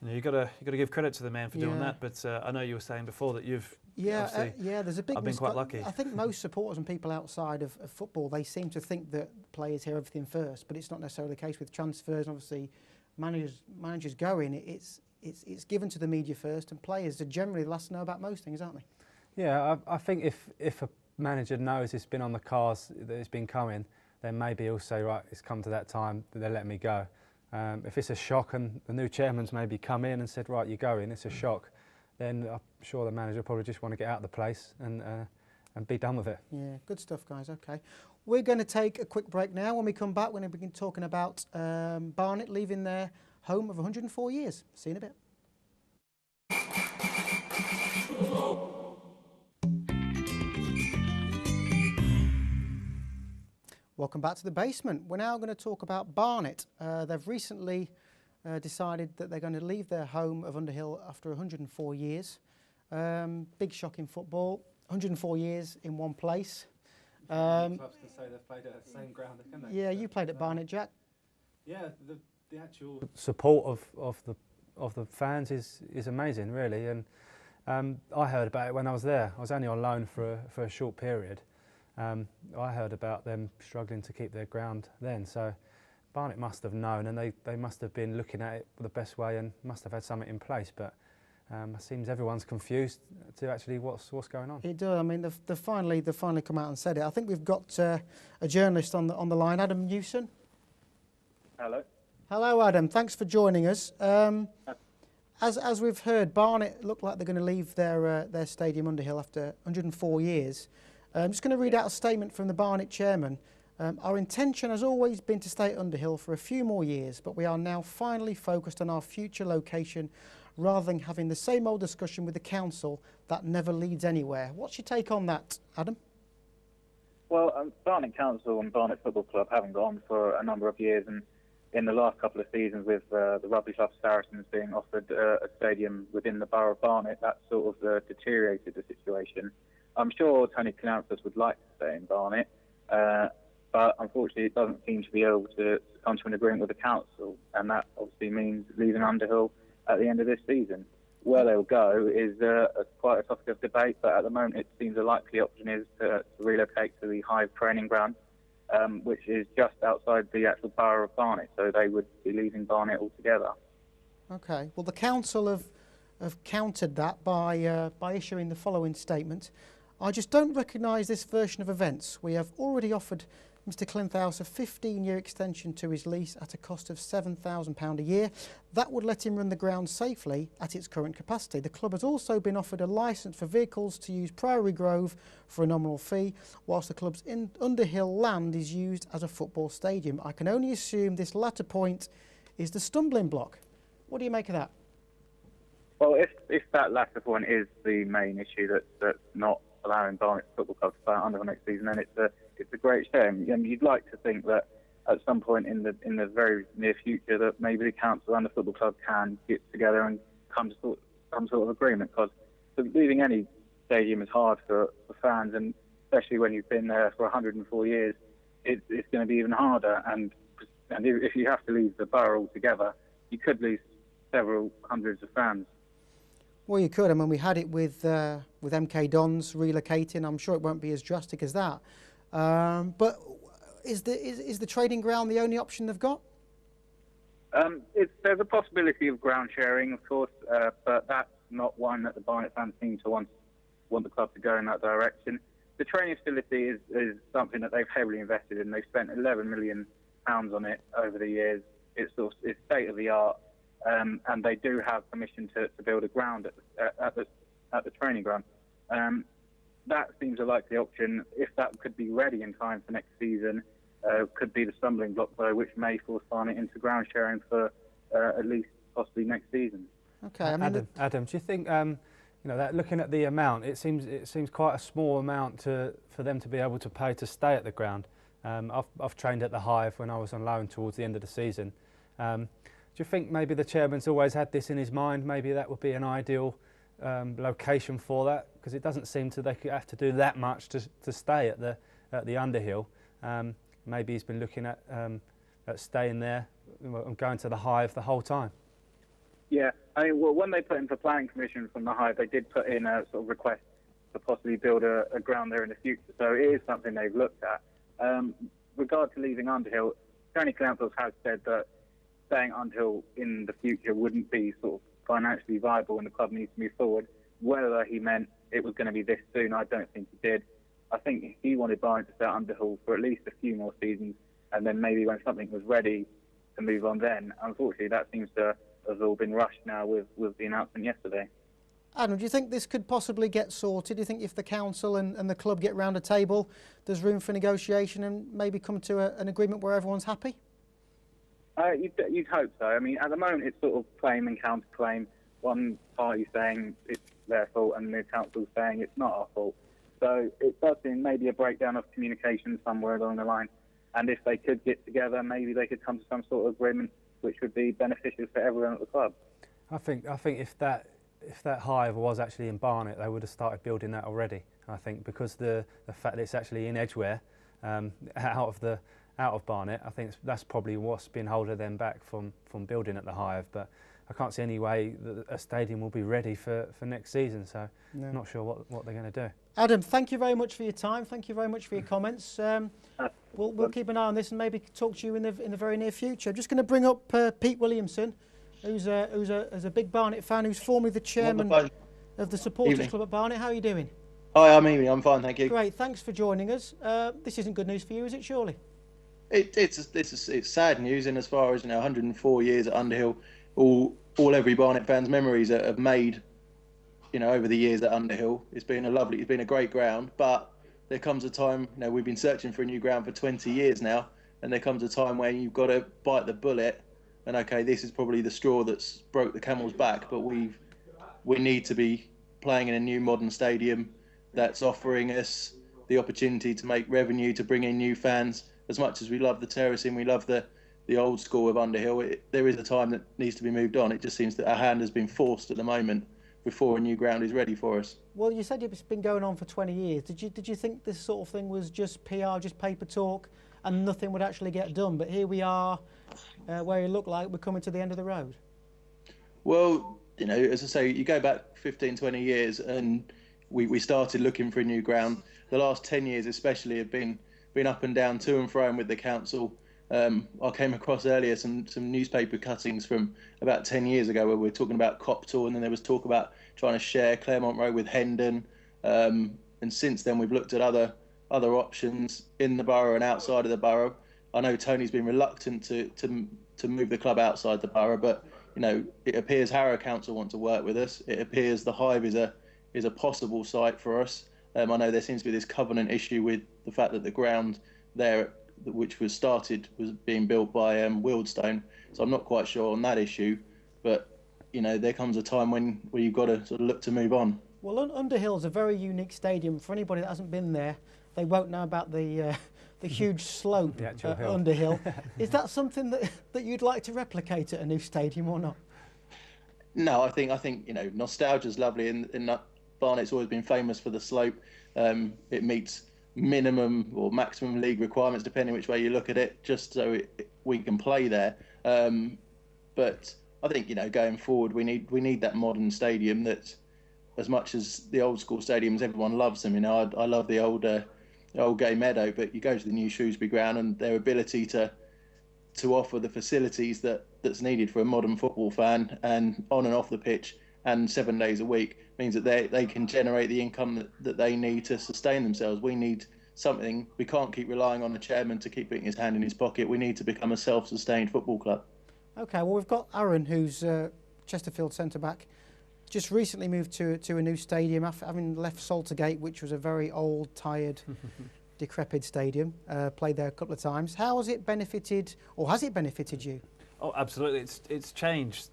S3: you know, you got to give credit to the man for doing that. But I know you were saying before that you've
S1: there's a big.
S3: I've been quite lucky.
S1: I think most supporters and people outside of football, they seem to think that players hear everything first, but it's not necessarily the case with transfers. And obviously, managers going, it's given to the media first, and players are generally the last to know about most things, aren't they?
S2: Yeah, I think if a manager knows it's been on the cards, that it's been coming, then maybe he'll say, right, it's come to that time, they're letting me go. If it's a shock and the new chairman's maybe come in and said, right, you're going, it's a shock, then I'm sure the manager probably just want to get out of the place and be done with it.
S1: Yeah, good stuff, guys. Okay. We're going to take a quick break now. When we come back, we're going to begin talking about Barnet leaving their home of 104 years. See you in a bit. Welcome back to the basement. We're now going to talk about Barnet. They've recently decided that they're going to leave their home of Underhill after 104 years. Big shock in football. 104 years in one place.
S2: Clubs can say they've played at the same ground, can they?
S1: Yeah, you played at Barnet, Jack.
S2: Yeah, the actual support of the fans is amazing, really. And I heard about it when I was there. I was only on loan for a short period. I heard about them struggling to keep their ground then. So Barnet must have known, and they must have been looking at it the best way and must have had something in place. But it seems everyone's confused to actually what's going on.
S1: It does. I mean, they've finally come out and said it. I think we've got a journalist on the line, Adam Newson.
S6: Hello.
S1: Hello, Adam. Thanks for joining us. As we've heard, Barnet look like they're going to leave their stadium Underhill after 104 years. I'm just going to read out a statement from the Barnet chairman. Our intention has always been to stay at Underhill for a few more years, but we are now finally focused on our future location rather than having the same old discussion with the council that never leads anywhere. What's your take on that, Adam?
S6: Well, Barnet Council and Barnet Football Club haven't gone for a number of years, and in the last couple of seasons with the Rugby Club Saracens being offered a stadium within the borough of Barnet, that sort of deteriorated the situation. I'm sure Tony Clounces would like to stay in Barnet, but unfortunately it doesn't seem to be able to come to an agreement with the council, and that obviously means leaving Underhill at the end of this season. Where they'll go is quite a topic of debate, but at the moment it seems a likely option is to relocate to the Hive training ground, which is just outside the actual borough of Barnet, so they would be leaving Barnet altogether.
S1: Okay, well the council have countered that by issuing the following statement. I just don't recognise this version of events. We have already offered Mr Clinthouse a 15-year extension to his lease at a cost of £7,000 a year. That would let him run the ground safely at its current capacity. The club has also been offered a licence for vehicles to use Priory Grove for a nominal fee, whilst the club's Underhill land is used as a football stadium. I can only assume this latter point is the stumbling block. What do you make of that?
S6: Well, if that latter point is the main issue that's not allowing Barnet Football Club to play Underhill next season, then it's a great shame. And you'd like to think that at some point in the very near future that maybe the council and the football club can get together and come to some sort of agreement, because leaving any stadium is hard for fans, and especially when you've been there for 104 years, it's going to be even harder. And if you have to leave the borough altogether, you could lose several hundreds of fans.
S1: Well, you could. I mean, we had it with MK Dons relocating. I'm sure it won't be as drastic as that. But is the trading ground the only option they've got?
S6: There's a possibility of ground sharing, of course, but that's not one that the Barnet fans seem to want the club to go in that direction. The training facility is something that they've heavily invested in. They've spent £11 million on it over the years. It's state of the art. And they do have permission to build a ground at the training ground. That seems a likely option. If that could be ready in time for next season, could be the stumbling block, though, which may force Barnet into ground sharing for at least possibly next season.
S1: Okay, I mean,
S2: Adam, do you think that looking at the amount, it seems quite a small amount for them to be able to pay to stay at the ground? I've trained at the Hive when I was on loan towards the end of the season. Do you think maybe the chairman's always had this in his mind? Maybe that would be an ideal location for that, because it doesn't seem they could have to do that much to stay at the Underhill. Maybe he's been looking at staying there and going to the Hive the whole time.
S6: Yeah, I mean, well, when they put in for planning permission from the Hive, they did put in a sort of request to possibly build a ground there in the future. So it is something they've looked at. Regard to leaving Underhill, county councils have said that staying Underhill in the future wouldn't be sort of financially viable, and the club needs to move forward. Whether he meant it was going to be this soon, I don't think he did. I think he wanted Barnet to stay at Underhill for at least a few more seasons, and then maybe when something was ready to move on then. Unfortunately, that seems to have all been rushed now with the announcement yesterday.
S1: Adam, do you think this could possibly get sorted? Do you think if the council and the club get round a table, there's room for negotiation and maybe come to an agreement where everyone's happy?
S6: You'd hope so. I mean, at the moment, it's sort of claim and counterclaim. One party saying it's their fault and the council saying it's not our fault. So it does seem maybe a breakdown of communication somewhere along the line. And if they could get together, maybe they could come to some sort of agreement which would be beneficial for everyone at the club. I think
S2: if that Hive was actually in Barnet, they would have started building that already. I think because the fact that it's actually in Edgware, out of Barnet, I think that's probably what's been holding them back from building at the Hive. But I can't see any way that a stadium will be ready for next season, so I'm not sure what they're going to do.
S1: Adam, thank you very much for your time. Thank you very much for your comments. We'll keep an eye on this and maybe talk to you in the very near future. I'm just going to bring up Pete Williamson, who's a big Barnet fan, who's formerly the chairman of the supporters club at Barnet. How are you doing?
S7: Hi, I'm Amy. I'm fine, thank you.
S1: Great, thanks for joining us. This isn't good news for you, is it? Surely.
S7: It's sad news, in as far as 104 years at Underhill, every Barnet fan's memories have made, over the years at Underhill. It's been a great ground, but there comes a time, we've been searching for a new ground for 20 years now, and there comes a time where you've got to bite the bullet. And okay, this is probably the straw that's broke the camel's back, but we need to be playing in a new modern stadium that's offering us the opportunity to make revenue, to bring in new fans. As much as we love the terracing, we love the old school of Underhill, there is a time that needs to be moved on. It just seems that our hand has been forced at the moment before a new ground is ready for us.
S1: Well, you said it's been going on for 20 years. Did you think this sort of thing was just PR, just paper talk, and nothing would actually get done. But here we are, where it looked like we're coming to the end of the road.
S7: Well, you know, as I say, you go back 15, 20 years and we started looking for a new ground. The last 10 years especially have been up and down, to and fro with the council. I came across earlier some newspaper cuttings from about 10 years ago where we were talking about Copthall, and then there was talk about trying to share Claremont Road with Hayden. And since then we've looked at other options in the borough and outside of the borough. I know Tony's been reluctant to move the club outside the borough, but you know, it appears Harrow Council want to work with us. It appears the Hive is a possible site for us. I know there seems to be this covenant issue with the fact that the ground there, which was being built by Wildstone. So I'm not quite sure on that issue, but you know, there comes a time when you've got to sort of look to move on.
S1: Well, Underhill is a very unique stadium. For anybody that hasn't been there, they won't know about the huge slope at Underhill. Is that something that you'd like to replicate at a new stadium or not?
S7: No, I think you know, nostalgia's lovely, and Barnet's always been famous for the slope. It meets minimum or maximum league requirements depending which way you look at it, just so we can play there. But I think, you know, going forward we need that modern stadium that, as much as the old school stadiums, everyone loves them. You know, I love the old Gay Meadow, but you go to the new Shrewsbury ground and their ability to offer the facilities that's needed for a modern football fan, and on and off the pitch and 7 days a week, means that they can generate the income that they need to sustain themselves. We need something. We can't keep relying on the chairman to keep putting his hand in his pocket. We need to become a self-sustained football club. Okay,
S1: well, we've got Aaron, who's Chesterfield centre-back, just recently moved to a new stadium after having left Saltergate, which was a very old, tired, decrepit stadium. Played there a couple of times. How has it benefited, or has it benefited you?
S3: Oh, absolutely. It's changed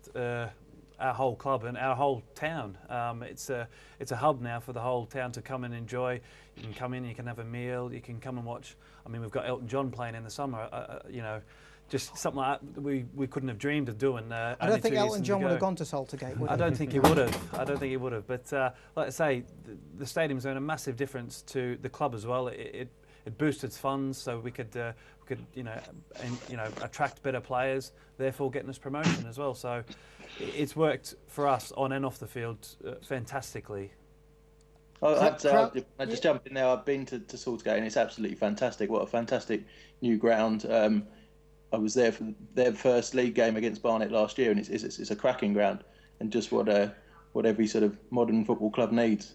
S3: our whole club and our whole town. It's a hub now for the whole town to come and enjoy. You can come in, you can have a meal, you can come and watch. I mean, we've got Elton John playing in the summer. You know, just something like that we couldn't have dreamed of doing.
S1: I don't think Elton John would have gone to Saltergate, would he?
S3: I don't think he would have. I don't think he would have. But like I say, the stadium's made a massive difference to the club as well. It boosted funds, so we could attract better players, therefore getting us promotion as well. So it's worked for us on and off the field fantastically.
S7: I just jump in there. I've been to Saltergate and it's absolutely fantastic. What a fantastic new ground. I was there for their first league game against Barnet last year, and it's a cracking ground, and just what every sort of modern football club needs.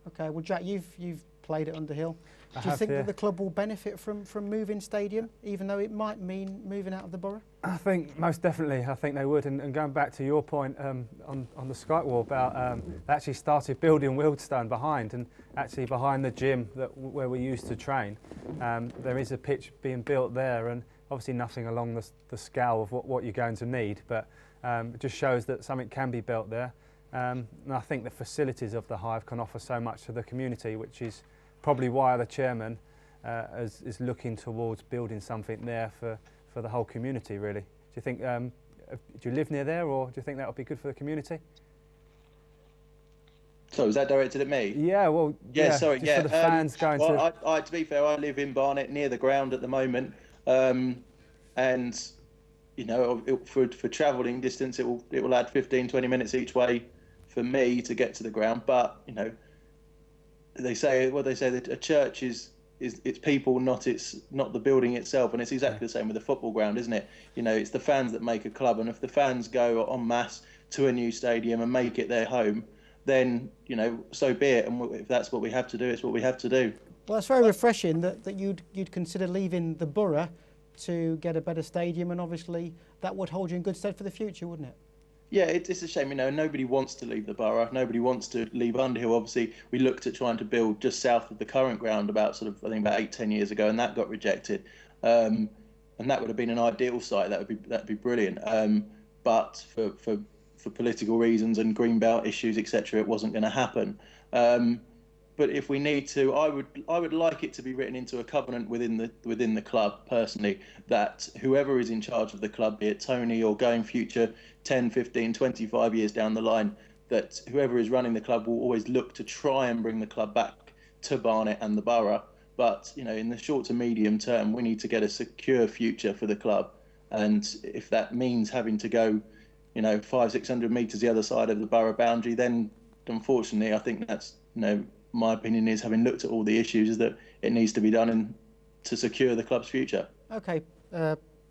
S1: Okay, well, Jack, you've played at Underhill. Do you think that the club will benefit from moving stadium, even though it might mean moving out of the borough?
S2: I think most definitely. I think they would. And going back to your point on the Skype wall about they actually started building Wildstone behind, and actually behind the gym where we used to train, there is a pitch being built there, and obviously nothing along the scale of what you're going to need, but it just shows that something can be built there. And I think the facilities of the Hive can offer so much to the community, which is probably why the chairman is looking towards building something there for the whole community, really. Do you think, do you live near there, or do you think that would be good for the community?
S7: So was that directed at me?
S2: Yeah, well,
S7: sorry,
S2: for the fans going
S7: to... to be fair, I live in Barnet, near the ground at the moment, and you know, for travelling distance, it will add 15-20 minutes each way for me to get to the ground. But you know, they say that a church is its people, not the building itself, and it's exactly the same with the football ground, isn't it? You know, it's the fans that make a club, and if the fans go en masse to a new stadium and make it their home, then you know, so be it. And if that's what we have to do, it's what we have to do.
S1: Well, it's very refreshing that you'd consider leaving the borough to get a better stadium, and obviously that would hold you in good stead for the future, wouldn't it?
S7: Yeah, it's a shame. You know, nobody wants to leave the borough. Nobody wants to leave Underhill. Obviously, we looked at trying to build just south of the current ground about 8-10 years ago, and that got rejected. And that would have been an ideal site. That'd be brilliant. But for political reasons and greenbelt issues, etc., it wasn't going to happen. But if we need to, I would like it to be written into a covenant within the club, personally, that whoever is in charge of the club, be it Tony or going future 10, 15, 25 years down the line, that whoever is running the club will always look to try and bring the club back to Barnet and the borough, But in the short to medium term, we need to get a secure future for the club. And if that means having to go, 500-600 metres the other side of the borough boundary, then unfortunately, I think that's, my opinion is, having looked at all the issues, is that it needs to be done and to secure the club's future.
S1: Okay,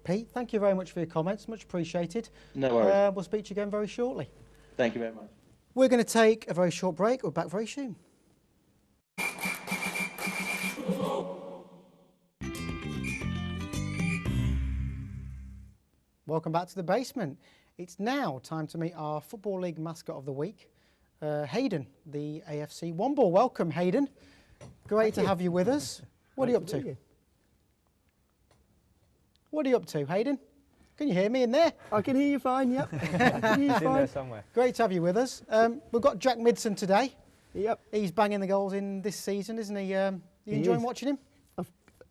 S1: Pete, thank you very much for your comments. Much appreciated.
S7: No worries.
S1: We'll speak to you again very shortly.
S7: Thank you very much.
S1: We're going to take a very short break. We're back very soon. Welcome back to the basement. It's now time to meet our Football League mascot of the week, Hayden, the AFC One Ball. Welcome, Hayden. Great to have you with us. What are you up to? What are you up to, Hayden? Can you hear me in there?
S8: I can hear you fine, yep. I can hear you fine.
S2: There somewhere.
S1: Great to have you with us. We've got Jack Midson today.
S8: Yep.
S1: He's banging the goals in this season, isn't he? You enjoying watching him?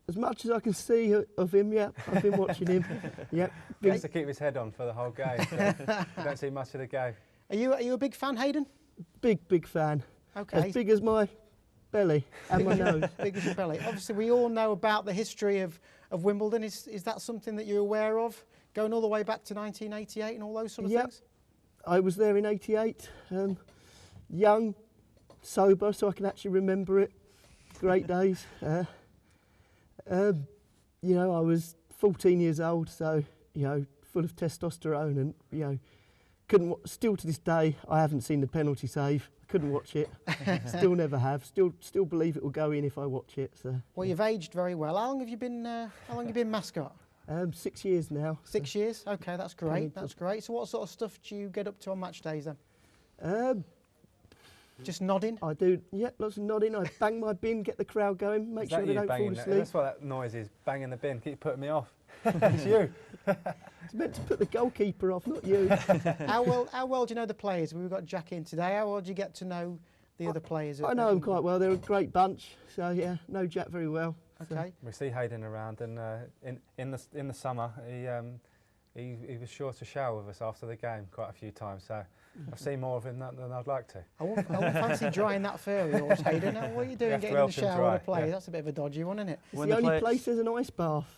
S8: As much as I can see of him, yeah, I've been watching him. Yep.
S2: He has to keep his head on for the whole game. So you don't see much of the game.
S1: Are you a big fan, Hayden?
S8: Big fan.
S1: Okay.
S8: As big as my belly and my nose.
S1: Big as your belly. Obviously, we all know about the history of Wimbledon. Is that something that you're aware of, going all the way back to 1988 and all those sort of things?
S8: I was there in '88, young, sober, so I can actually remember it. Great days. I was 14 years old, so full of testosterone, and couldn't. Still to this day, I haven't seen the penalty save. Couldn't watch it. Still never have. Still believe it will go in if I watch it. So.
S1: Well, you've aged very well. How long have you been? Mascot?
S8: 6 years now.
S1: 6 years. Okay, that's great. That's great. So, what sort of stuff do you get up to on match days then? Just nodding?
S8: I do, yeah, lots of nodding. I bang my bin, get the crowd going, make sure they don't fall asleep.
S2: That's what that noise is, banging the bin. Keep putting me off. It's you.
S8: It's meant to put the goalkeeper off, not you.
S1: How well do you know the players? We've got Jack in today. How well do you get to know the other players?
S8: I know them quite well. They're a great bunch. So, yeah, know Jack very well.
S1: Okay.
S2: We see Hayden around, and in the summer, he was sure to shower with us after the game quite a few times. So I've seen more of him than I'd like to.
S1: I won't fancy drying that fur of yours, Hayden. Now, what are you doing getting in the shower with a player?
S2: Yeah.
S1: That's a bit of a dodgy one, isn't it?
S8: It's the only place there's an ice bath.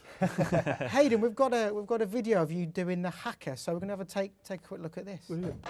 S1: Hayden, we've got a video of you doing the hacker, so we're going to take a quick look at this.
S8: Brilliant.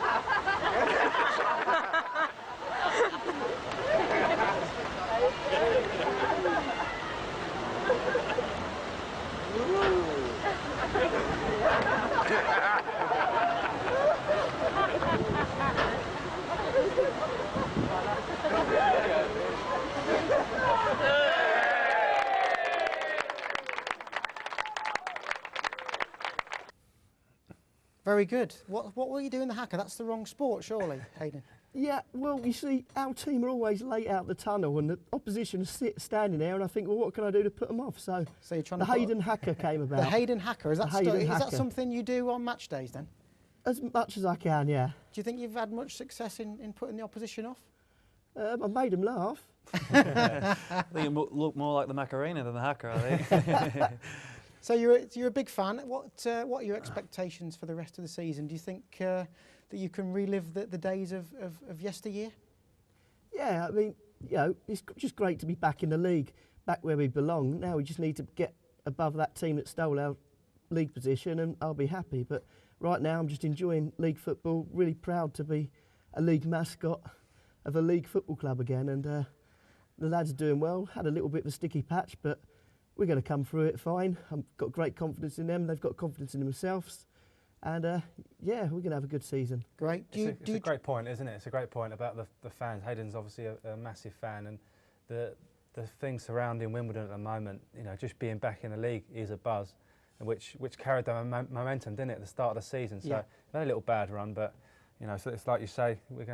S1: Very good. What were you doing the hacker? That's the wrong sport, surely, Hayden.
S8: Yeah, well, you see, our team are always late out the tunnel, and the opposition is standing there, and I think, well, what can I do to put them off? So
S1: you're trying
S8: the Hayden hacker came about.
S1: The Hayden hacker, is that something you do on match days then?
S8: As much as I can, yeah.
S1: Do you think you've had much success in putting the opposition off?
S8: I've made them laugh.
S3: I think it look more like the Macarena than the hacker, I think.
S1: So you're a big fan. What are your expectations for the rest of the season? Do you think that you can relive the days of yesteryear?
S8: Yeah, I mean, it's just great to be back in the league, back where we belong. Now we just need to get above that team that stole our league position, and I'll be happy. But right now, I'm just enjoying league football. Really proud to be a league mascot of a league football club again, and the lads are doing well. Had a little bit of a sticky patch, but we're going to come through it fine. I've got great confidence in them. They've got confidence in themselves. And, yeah, we're going to have a good season.
S2: Great. It's a great point, isn't it? It's a great point about the fans. Hayden's obviously a massive fan. And the things surrounding Wimbledon at the moment, just being back in the league is a buzz, which carried the momentum, didn't it, at the start of the season. So, we had a little bad run, but, so it's like you say, we'll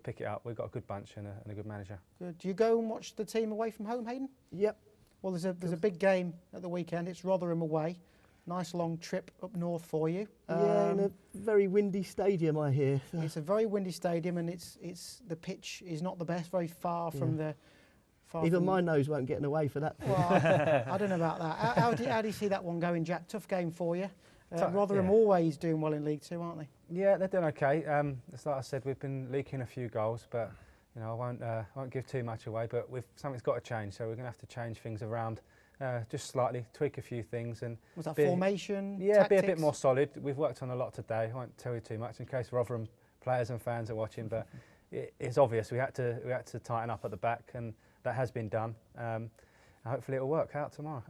S2: pick it up. We've got a good bunch and a good manager.
S1: Good. Do you go and watch the team away from home, Hayden?
S8: Yep.
S1: Well, there's a big game at the weekend. It's Rotherham away. Nice long trip up north for you.
S8: Yeah, in a very windy stadium, I hear. So.
S1: It's a very windy stadium, and it's the pitch is not the best. Very far from the.
S8: Even my nose won't get in the way for that.
S1: Well, I don't know about that. How do you see that one going, Jack? Tough game for you. Rotherham always doing well in League Two, aren't they?
S2: Yeah, they're doing okay. It's like I said, we've been leaking a few goals, but you know, I won't give too much away, but something's got to change. So we're going to have to change things around just slightly, tweak a few things, and
S1: was that formation?
S2: Yeah,
S1: tactics?
S2: be a bit more solid. We've worked on a lot today. I won't tell you too much in case Rotherham players and fans are watching, but it's obvious we had to tighten up at the back, and that has been done. Hopefully it'll work out tomorrow.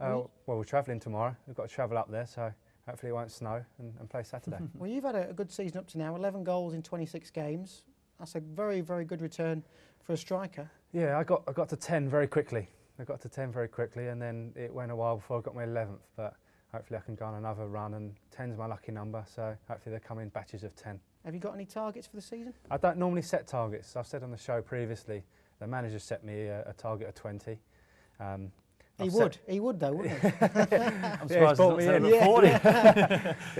S2: Well, we're travelling tomorrow. We've got to travel up there, so hopefully it won't snow and play Saturday.
S1: Well, you've had a good season up to now. 11 goals in 26 games. That's a very, very good return for a striker.
S2: Yeah, I got to 10 very quickly. I got to 10 very quickly, and then it went a while before I got my 11th. But hopefully I can go on another run, and 10's my lucky number. So hopefully they come in batches of 10.
S1: Have you got any targets for the season?
S2: I don't normally set targets. I've said on the show previously, the manager set me a target of 20.
S1: He would though, wouldn't he?
S3: I'm surprised he's not set him at 40.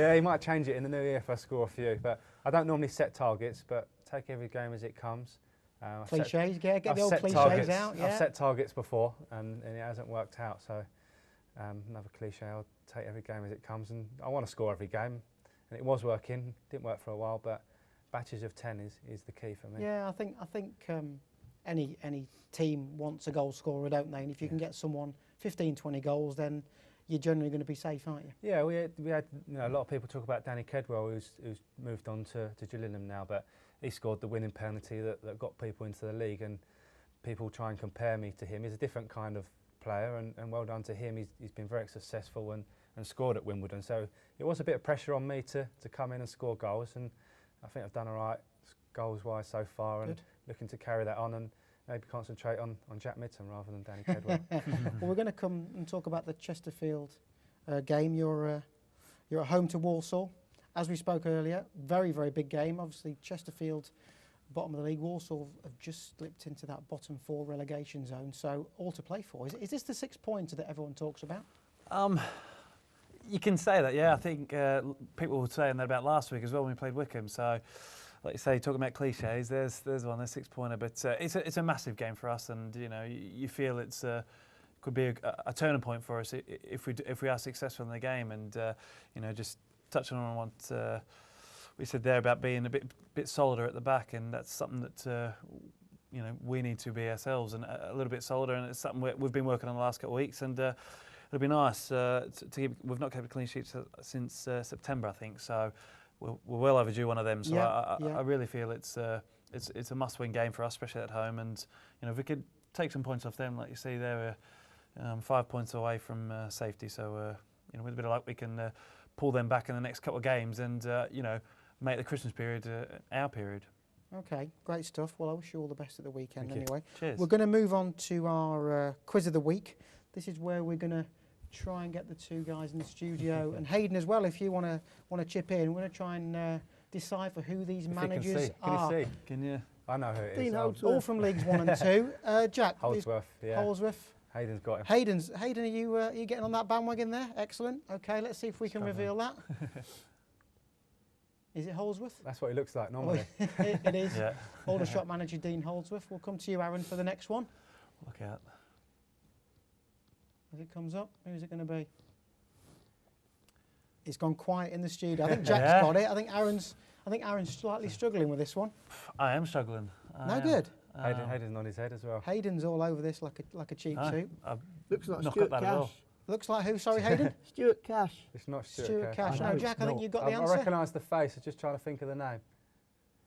S2: Yeah, he might change it in the new year if I score a few. But I don't normally set targets, but take every game as it comes.
S1: Cliches, get the old cliches out. Yeah.
S2: I've set targets before, and it hasn't worked out. So another cliche, I'll take every game as it comes, and I want to score every game. And it was working, didn't work for a while, but batches of 10 is the key for me.
S1: Yeah, I think any team wants a goal scorer, don't they? And if you can get someone 15, 20 goals, then you're generally going to be safe, aren't you?
S2: Yeah, we had a lot of people talk about Danny Kedwell, who's moved on to Gillingham now, but he scored the winning penalty that got people into the league, and people try and compare me to him. He's a different kind of player, and well done to him. He's been very successful and scored at Wimbledon. So it was a bit of pressure on me to come in and score goals, and I think I've done all right goals-wise so far. Good. And looking to carry that on and maybe concentrate on Jack Midson rather than Danny Kedwell.
S1: Well, we're going to come and talk about the Chesterfield game. You're at home to Walsall. As we spoke earlier, very, very big game. Obviously, Chesterfield, bottom of the league. Walsall have just slipped into that bottom 4 relegation zone, so all to play for. Is this the 6-pointer that everyone talks about?
S3: You can say that, yeah. I think people were saying that about last week as well when we played Wickham. So, like you say, talking about cliches, there's one, there's 6-pointer. But it's a massive game for us, and you know you feel it's could be a turning point for us if we are successful in the game. And you know, just touching on what we said there about being a bit solider at the back, and that's something that you know we need to be ourselves and a little bit solider, and it's something we've been working on the last couple of weeks. And it'll be nice to keep. We've not kept a clean sheet since September, I think. So we're well overdue one of them. So I really feel it's a must-win game for us, especially at home. And you know, if we could take some points off them, like you see, they're 5 points away from safety. So you know, with a bit of luck, we can pull them back in the next couple of games, and you know, make the Christmas period our period.
S1: Okay, great stuff. Well, I wish you all the best at the weekend.
S3: Thank
S1: anyway.
S3: You. Cheers.
S1: We're going to move on to our quiz of the week. This is where we're going to try and get the two guys in the studio and Hayden as well, if you want to chip in. We're going to try and decipher who these managers are.
S2: Can you see?
S3: Can you?
S2: I know who it
S8: Dean
S2: is.
S8: Holdsworth.
S1: All from Leagues 1 and 2. Jack.
S2: Holdsworth, yeah.
S1: Holdsworth.
S2: Hayden's got him.
S1: Hayden, are you getting on that bandwagon there? Excellent. Okay, let's see if we can reveal that. Is it Holdsworth?
S2: That's what he looks like normally.
S1: It is.
S3: Yeah.
S1: Aldershot manager Dean Holdsworth. We'll come to you, Aaron, for the next one.
S3: Look out.
S1: As it comes up, who's it going to be? It's gone quiet in the studio. I think Jack's got it. I think Aaron's slightly struggling with this one.
S3: I am struggling.
S1: No good.
S2: Hayden's on his head as well.
S1: Hayden's all over this like a cheap suit.
S8: Looks like
S3: Knock
S8: Stuart
S3: up that
S8: Cash.
S3: as well.
S1: Looks like who? Sorry, Hayden?
S8: Stuart Cash.
S2: It's not
S1: Stuart Cash. No, Jack, I think you got the
S2: I
S1: answer.
S2: recognise the face. I'm just trying to think of the name.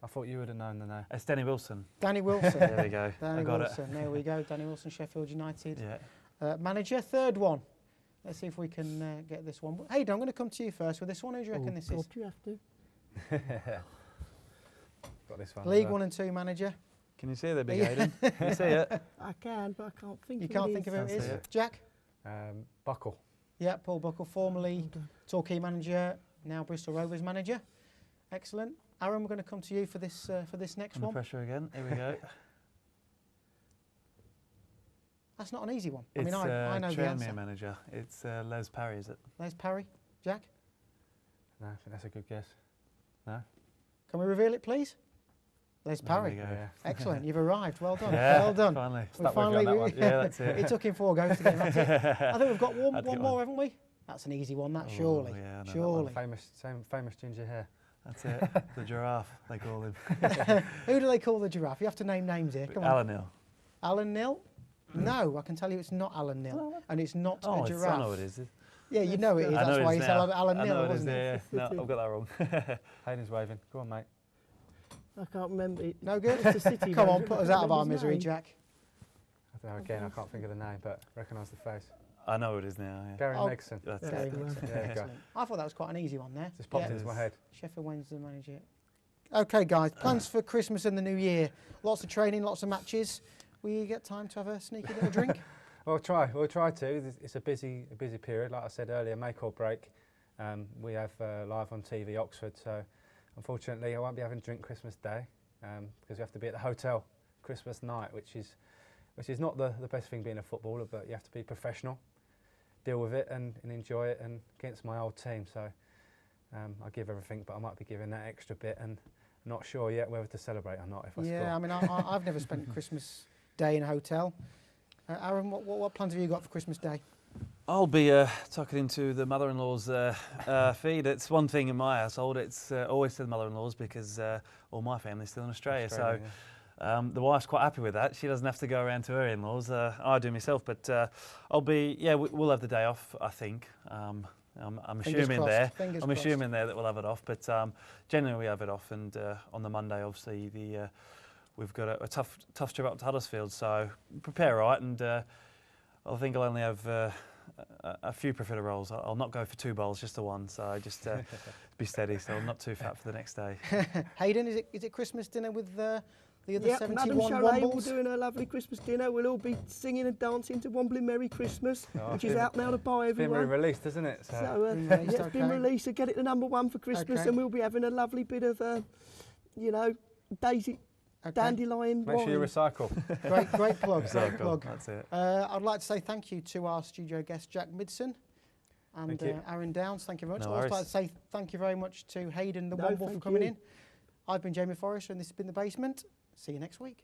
S2: I thought you would have known the name.
S3: It's Danny Wilson.
S1: Danny Wilson.
S3: There we go.
S1: Danny
S3: I got
S1: Wilson. There we go. Danny Wilson, Sheffield United.
S3: Yeah.
S1: Manager, third one. Let's see if we can get this one. Hayden, I'm going to come to you first with this one. Who do you reckon this is?
S8: Do you have to?
S2: Got this one.
S1: League 1 and 2 manager.
S3: Can you see the big Hayden? Can you see it?
S8: I can, but I can't think.
S1: You can't think of who it is. Jack?
S2: Buckle.
S1: Yeah, Paul Buckle, formerly Torquay manager, now Bristol Rovers manager. Excellent. Aaron, we're going to come to you for this next
S3: Under
S1: one.
S3: pressure again. Here we go.
S1: That's not an easy one.
S3: It's
S1: I know the answer.
S3: manager. It's Les Parry, is it?
S1: Les Parry. Jack?
S2: No, I think that's a good guess. No?
S1: Can we reveal it, please? Les Parry.
S3: There we go.
S2: Yeah.
S1: Excellent. You've arrived. Well done.
S3: Yeah,
S1: well done.
S3: Finally.
S2: Stuck with you on that one.
S3: Yeah, that's it.
S1: It took him 4 goes to get that. I think we've got one
S3: Had to get
S1: more,
S3: one.
S1: haven't we? That's an easy one, that,
S3: Oh,
S1: surely.
S3: yeah, I know that
S1: surely.
S2: Famous ginger hair.
S3: That's it. The giraffe, they call him.
S1: Who do they call the giraffe? You have to name names here. Come on.
S3: Alan Hill.
S1: Alan Nil? No, I can tell you it's not Alan Nil, and it's not a giraffe.
S3: I know it is.
S1: Yeah, you know it is. That's why it's Alan Nil, wasn't it?
S3: No, I've got that wrong.
S2: Hayden's waving. Go on, mate.
S8: I can't remember.
S1: No good?
S8: It's a city.
S1: Come on, put us out of our misery,
S8: name.
S1: Jack.
S2: I don't know, again, I can't think of the name, but recognise the face.
S3: I know it is now. Yeah.
S2: Gary
S1: Oh.
S2: Megson.
S3: That's
S8: There
S3: it.
S8: you go.
S2: There you go.
S1: Excellent. I thought that was quite an easy one there.
S2: Just popped
S1: Yeah.
S2: into my head.
S1: Sheffield Wednesday manager. Okay, guys, plans for Christmas and the New Year. Lots of training, lots of matches. Will you get time to have a sneaky little drink?
S2: We'll try to. It's a busy period. Like I said earlier, make or break. We have live on TV Oxford, so unfortunately I won't be having a drink Christmas Day because we have to be at the hotel Christmas night, which is not the best thing being a footballer, but you have to be professional, deal with it and enjoy it, and against my old team. So I give everything, but I might be giving that extra bit, and not sure yet whether to celebrate or not if I score.
S1: Yeah, I mean, I've never spent Christmas Day in a hotel. Aaron, what plans have you got for Christmas Day?
S3: I'll be tucking into the mother-in-law's feed. It's one thing in my household. It's always to the mother-in-law's because all my family's still in Australia. So the wife's quite happy with that. She doesn't have to go around to her in-laws. I do myself. But I'll be, we'll have the day off, I think. I'm assuming there. I'm assuming there that we'll have it off. But generally we have it off. And on the Monday, obviously, we've got a tough trip up to Huddersfield. So prepare right, and I think I'll only have a few profiteroles. I'll not go for 2 bowls, just the one. So just be steady. So I'm not too fat for the next day.
S1: Hayden, is it Christmas dinner with the other
S8: Yep,
S1: 71
S8: Madam Chalet will
S1: Wombles?
S8: doing a lovely Christmas dinner. We'll all be singing and dancing to Wombling Merry Christmas, which is out now to buy
S2: It's been
S8: everyone.
S2: released, isn't it?
S8: So
S1: Released,
S8: it's been released, so get it to #1 for Christmas,
S1: Okay.
S8: and we'll be having a lovely bit of, daisy, dandelion
S2: Make sure you
S8: wine.
S2: recycle.
S1: Great plug, great plug.
S3: That's it.
S1: I'd like to say thank you to our studio guest, Jack Midson, and
S2: Thank you.
S1: Aaron Downs. Thank you very much.
S3: No
S1: I'd also like
S3: worries.
S1: to say thank you very much to Hayden the
S8: No,
S1: Womble for
S8: thank
S1: coming
S8: you.
S1: in. I've been Jamie Forrester, and this has been The Basement. See you next week.